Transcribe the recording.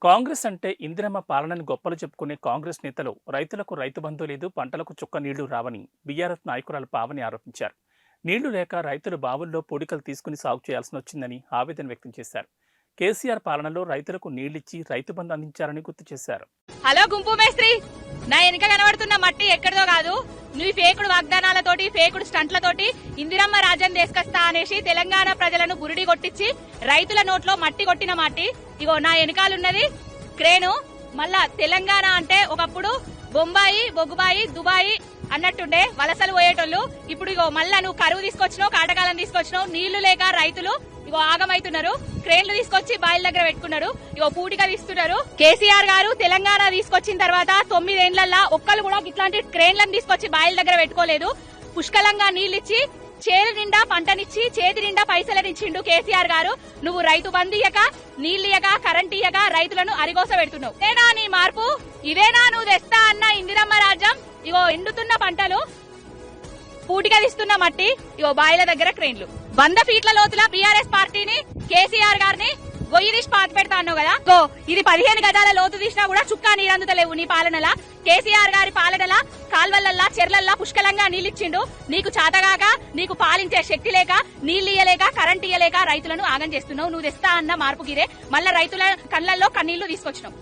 కాంగ్రెస్ అంటే ఇందిరమ్మ పాలనని గొప్పలు చెప్పుకునే కాంగ్రెస్ నేతలు రైతులకు రైతు బంధు లేదు, పంటలకు చుక్క నీళ్లు రావని బీఆర్ఎస్ నాయకురాలు పావని ఆరోపించారు. నీళ్లు లేక రైతులు బావుల్లో పూడికలు తీసుకుని సాగు చేయాల్సి వచ్చిందని ఆవేదన వ్యక్తం చేశారు. కేసీఆర్ పాలనలో రైతులకు నీళ్లిచ్చి రైతు బంధు అందించారని గుర్తు చేశారు. హలో గుంపు మేస్త్రి, నా వెనుక కనబడుతున్న మట్టి ఎక్కడిదో కాదు, నువ్వు ఫేకుడు వాగ్దానాలతోటి ఫేకుడు స్టంట్లతోటి ఇందిరమ్మ రాజ్యం తీసుకొస్తా అనేసి తెలంగాణ ప్రజలను బురిడి కొట్టించి రైతుల నోట్లో మట్టి కొట్టిన మట్టి. ఇగో నా వెనకాలన్నది క్రేను. మళ్ళా తెలంగాణ అంటే ఒకప్పుడు బొంబాయి, బొగ్గుబాయి, దుబాయి అన్నట్టుండే వలసలు పోయేటోళ్ళు. ఇప్పుడు ఇగో మళ్ళా నువ్వు కరువు తీసుకొచ్చినావు, కాటకాలం తీసుకొచ్చినావు, నీళ్లు లేక రైతులు ఇగో ఆగమైతున్నారు. క్రేన్లు తీసుకొచ్చి బాయిల దగ్గర పెట్టుకున్నారు, ఇగో పూటిక తీస్తున్నారు. కేసీఆర్ గారు తెలంగాణ తీసుకొచ్చిన తర్వాత 9 ఏళ్లలో ఒక్కళ్ళు కూడా ఇట్లాంటి క్రేన్లను తీసుకొచ్చి బాయిల దగ్గర పెట్టుకోలేదు. పుష్కలంగా నీళ్లిచ్చి చేరు నిండా పంటనిచ్చి చేతి నిండా పైసలనిచ్చిండు కేసీఆర్ గారు. నువ్వు రైతు బంధు ఇయ్యక, నీళ్లియ్యక, కరెంట్ ఇయ్యక రైతులను అరిగోస పెడుతున్నావు. ఇదేనా నీ మార్పు? ఇదేనా నువ్వు తెస్తా అన్న ఇందిరమ్మ రాజ్యం? ఇగో ఎండుతున్న పంటలు, పూటిక తీస్తున్న మట్టి, ఇగో బాయిల దగ్గర క్రేన్లు. 100 ఫీట్ల లోతుల బీఆర్ఎస్ పార్టీని, కేసీఆర్ గారిని గొయ్యి తీసి పాతి పెడతా అన్నావు కదా. ఇది 15 గజాల లోతు తీసినా కూడా చుక్కా నీరందుతలేవు నీ పాలనలా. కేసీఆర్ గారి పాలనలా కాల్వలల్లా, చెర్లల్లా పుష్కలంగా నీళ్ళిచ్చిండు. నీకు చాతగాక, నీకు పాలించే శక్తి లేక, నీళ్లు ఇయ్యలేక, కరెంట్ ఇయ్యలేక రైతులను ఆగం చేస్తున్నావు. నువ్వు తెస్తా అన్న మార్పు గిరే మళ్ళా రైతుల కళ్లల్లో కన్నీళ్లు తీసుకొచ్చినావు.